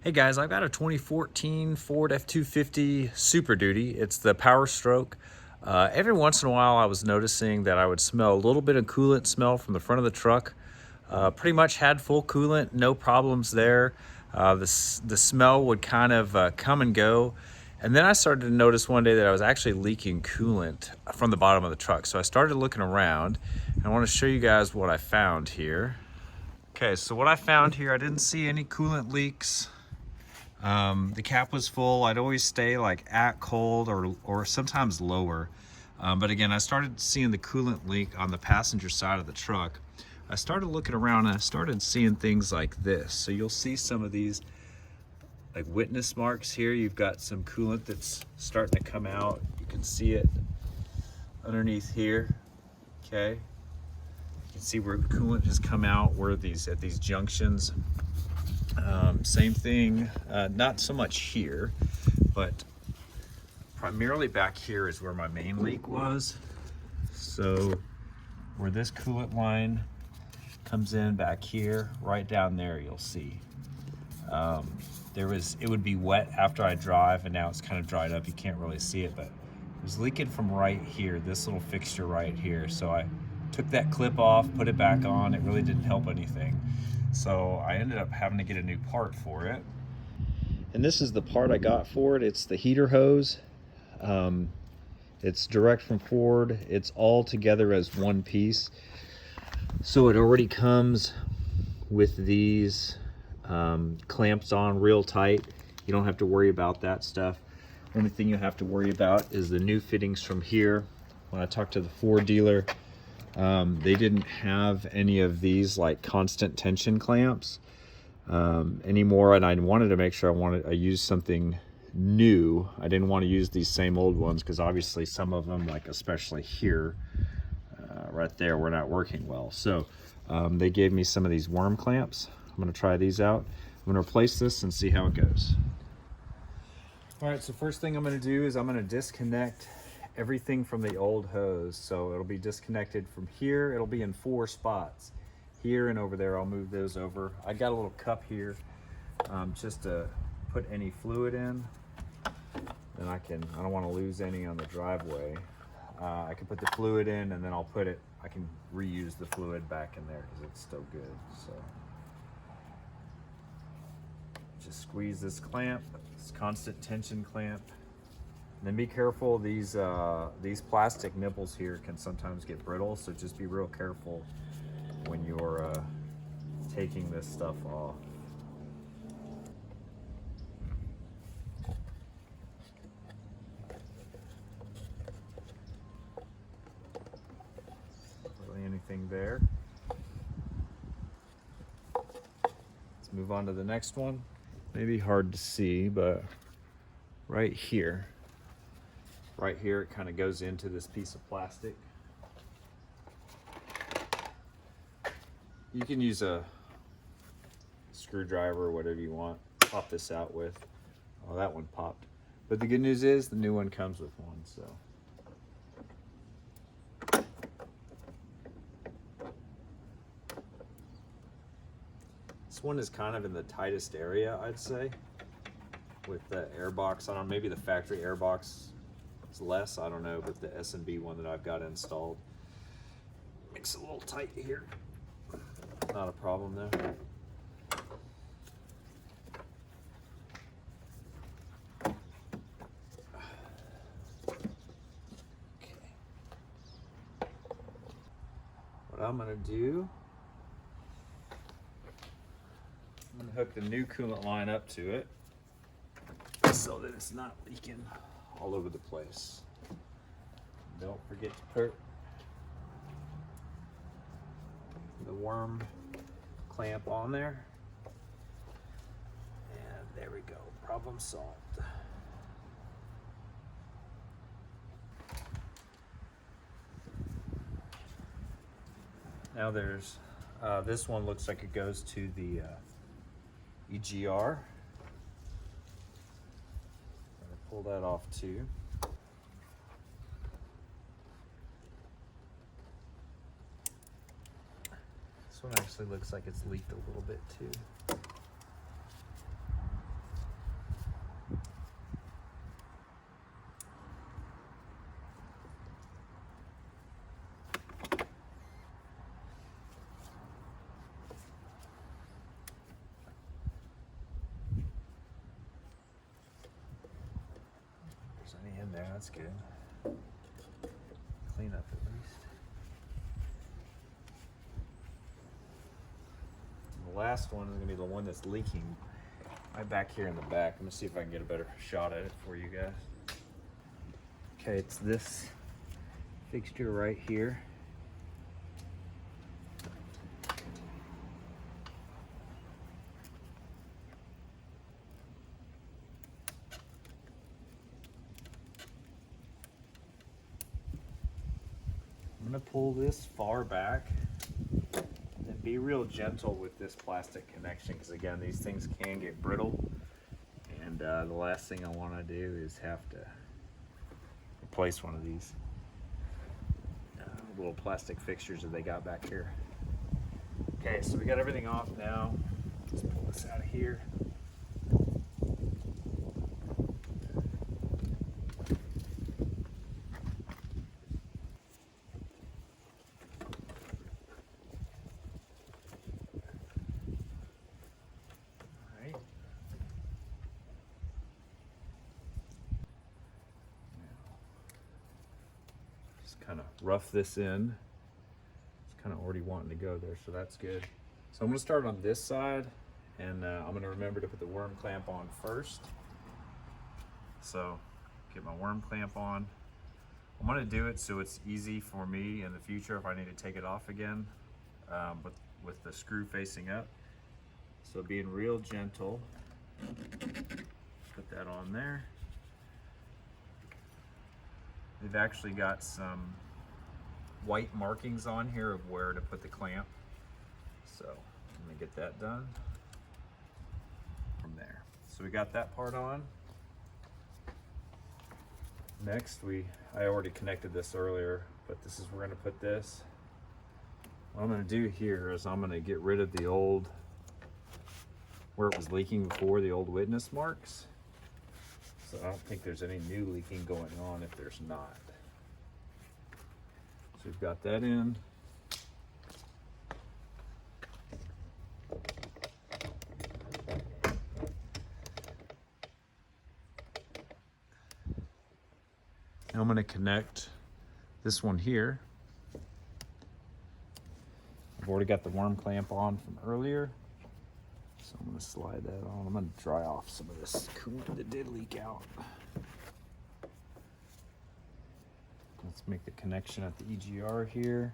Hey guys, I've got a 2014 Ford F250 Super Duty. It's the Powerstroke. Every once in a while I was noticing that I would smell a little bit of coolant smell from the front of the truck. Pretty much had full coolant, no problems there. The smell would kind of come and go. And then I started to notice one day that I was actually leaking coolant from the bottom of the truck. So I started looking around, and I want to show you guys what I found here. Okay, so what I found here, I didn't see any coolant leaks. The cap was full. I'd always stay like at cold or sometimes lower. But again, I started seeing the coolant leak on the passenger side of the truck. I started looking around and I started seeing things like this. So you'll see some of these like witness marks here. You've got some coolant that's starting to come out. You can see it underneath here. Okay. You can see where coolant has come out, where at these junctions. Same thing, not so much here, but primarily back here is where my main leak was. So where this coolant line comes in back here, right down there, you'll see. It would be wet after I drive, and now it's kind of dried up. You can't really see it, but it was leaking from right here, this little fixture right here. So I took that clip off, put it back on. It really didn't help anything. So I ended up having to get a new part for it. And this is the part I got for it. It's the heater hose. It's direct from Ford. It's all together as one piece. So it already comes with these clamps on real tight. You don't have to worry about that stuff. Only thing you have to worry about is the new fittings from here. When I talked to the Ford dealer, they didn't have any of these like constant tension clamps anymore, and I wanted to make sure I used something new. I didn't want to use these same old ones because obviously some of them, like especially here, right there, were not working well. So they gave me some of these worm clamps. I'm going to try these out. I'm going to replace this and see how it goes. All right, so first thing I'm going to do is I'm going to disconnect everything from the old hose. So it'll be disconnected from here. It'll be in 4 spots. Here and over there, I'll move those over. I got a little cup here just to put any fluid in. And I don't want to lose any on the driveway. I can put the fluid in, and then I can reuse the fluid back in there because it's still good. So just squeeze this clamp, this constant tension clamp. And then be careful, these plastic nipples here can sometimes get brittle, so just be real careful when you're taking this stuff off. Really anything there. Let's move on to the next one. Maybe hard to see, but right here it kind of goes into this piece of plastic. You can use a screwdriver or whatever you want. Pop this out with. Oh, that one popped. But the good news is the new one comes with one, so. This one is kind of in the tightest area, I'd say, with the airbox. I don't know, maybe the factory airbox is less, I don't know, but the S&B one that I've got installed makes it a little tight here. Not a problem though. Okay. What I'm gonna do, I'm gonna hook the new coolant line up to it so that it's not leaking all over the place. Don't forget to put the worm clamp on there. And there we go, problem solved. Now there's, this one looks like it goes to the EGR. Pull that off too. This one actually looks like it's leaked a little bit too. That's good. Clean up at least. And the last one is gonna be the one that's leaking right back here in the back. Let me see if I can get a better shot at it for you guys. Okay, it's this fixture right here. I'm gonna pull this far back and be real gentle with this plastic connection, because again, these things can get brittle, and the last thing I want to do is have to replace one of these little plastic fixtures that they got back here. Okay, so we got everything off now. Let's pull this out of here. Kind of rough this in. It's kind of already wanting to go there, so that's good. So I'm going to start on this side, and I'm going to remember to put the worm clamp on first. So get my worm clamp on. I'm going to do it so it's easy for me in the future if I need to take it off again, with the screw facing up. So being real gentle, put that on there. They've actually got some white markings on here of where to put the clamp. So I'm gonna get that done from there. So we got that part on. Next, I already connected this earlier, but this is where we're gonna put this. What I'm gonna do here is I'm gonna get rid of the old, where it was leaking before, the old witness marks. So I don't think there's any new leaking going on if there's not. So we've got that in. Now I'm going to connect this one here. I've already got the worm clamp on from earlier. So I'm going to slide that on. I'm going to dry off some of this coolant that did leak out. Let's make the connection at the EGR here.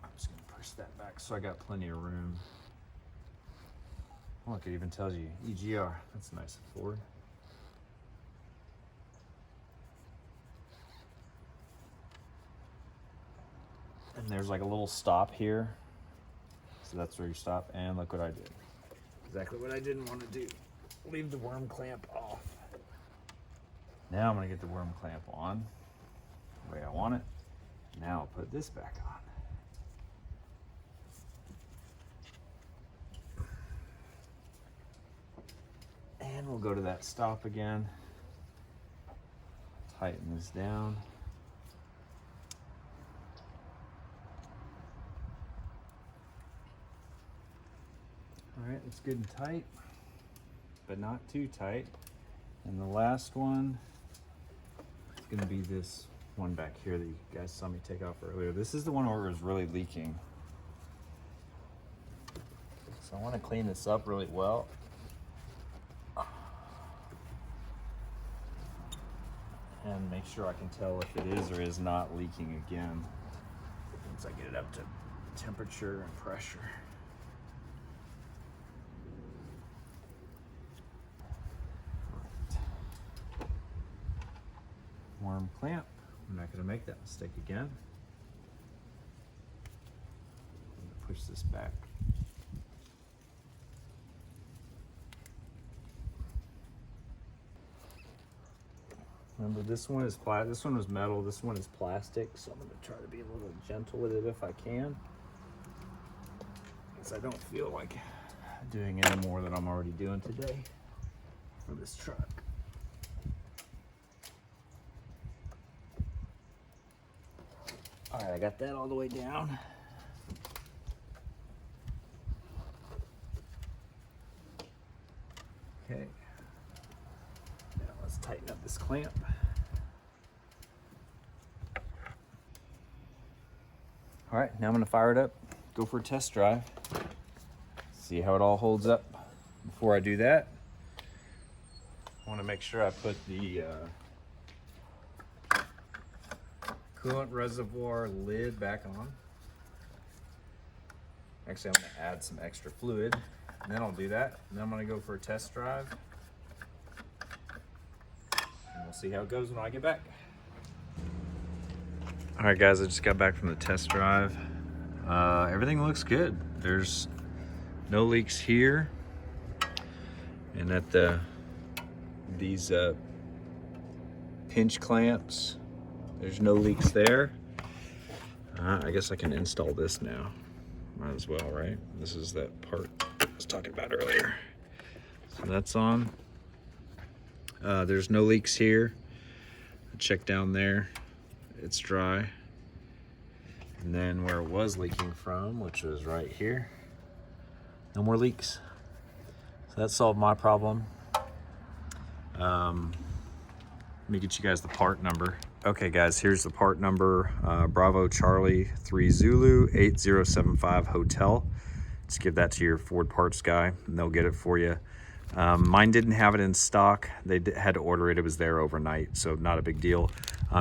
I'm just going to push that back so I got plenty of room. Look, it even tells you EGR. That's nice and Ford. And there's like a little stop here. So that's where you stop, and look what I did. Exactly what I didn't want to do. Leave the worm clamp off. Now I'm gonna get the worm clamp on the way I want it. Now I'll put this back on. And we'll go to that stop again. Tighten this down. All right, it's good and tight, but not too tight. And the last one is gonna be this one back here that you guys saw me take off earlier. This is the one where it was really leaking. So I wanna clean this up really well. And make sure I can tell if it is or is not leaking again once I get it up to temperature and pressure. Worm clamp. I'm not going to make that mistake again. I'm going to push this back. Remember, this one is this one was metal. This one is plastic. So I'm going to try to be a little gentle with it if I can, because I don't feel like doing any more than I'm already doing today for this truck. All right, I got that all the way down. clamp. All right, now I'm gonna fire it up, go for a test drive, see how it all holds up. Before I do that, I wanna make sure I put the coolant reservoir lid back on. Actually, I'm gonna add some extra fluid, and then I'll do that. And then I'm gonna go for a test drive, and we'll see how it goes when I get back. All right, guys, I just got back from the test drive. Everything looks good. There's no leaks here, and at these pinch clamps, there's no leaks there. I guess I can install this now. Might as well, right? This is that part I was talking about earlier. So that's on. There's no leaks here. Check down there. It's dry. And then where it was leaking from, which was right here, no more leaks. So that solved my problem. Let me get you guys the part number. Okay guys, here's the part number. Bravo Charlie 3 Zulu 8075 Hotel. Just give that to your Ford parts guy and they'll get it for you. Mine didn't have it in stock. They had to order it. It was there overnight, so not a big deal.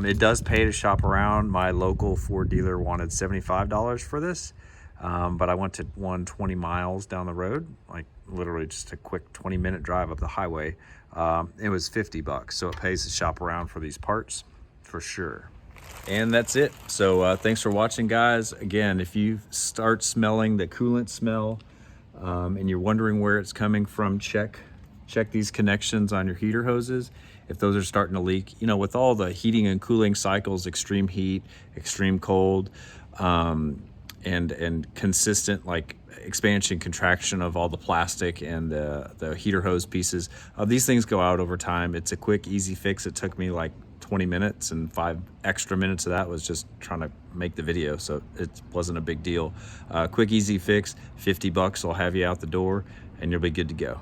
It does pay to shop around. My local Ford dealer wanted $75 for this, but I went to one 20 miles down the road, like literally just a quick 20-minute drive up the highway. It was $50, so it pays to shop around for these parts for sure. And that's it. So thanks for watching, guys. Again, if you start smelling the coolant smell, and you're wondering where it's coming from, check these connections on your heater hoses. If those are starting to leak, you know, with all the heating and cooling cycles, extreme heat, extreme cold, and consistent like expansion, contraction of all the plastic and the heater hose pieces, these things go out over time. It's a quick, easy fix. It took me like 20 minutes, and 5 extra minutes of that was just trying to make the video, so it wasn't a big deal. Quick, easy fix, $50 will have you out the door, and you'll be good to go.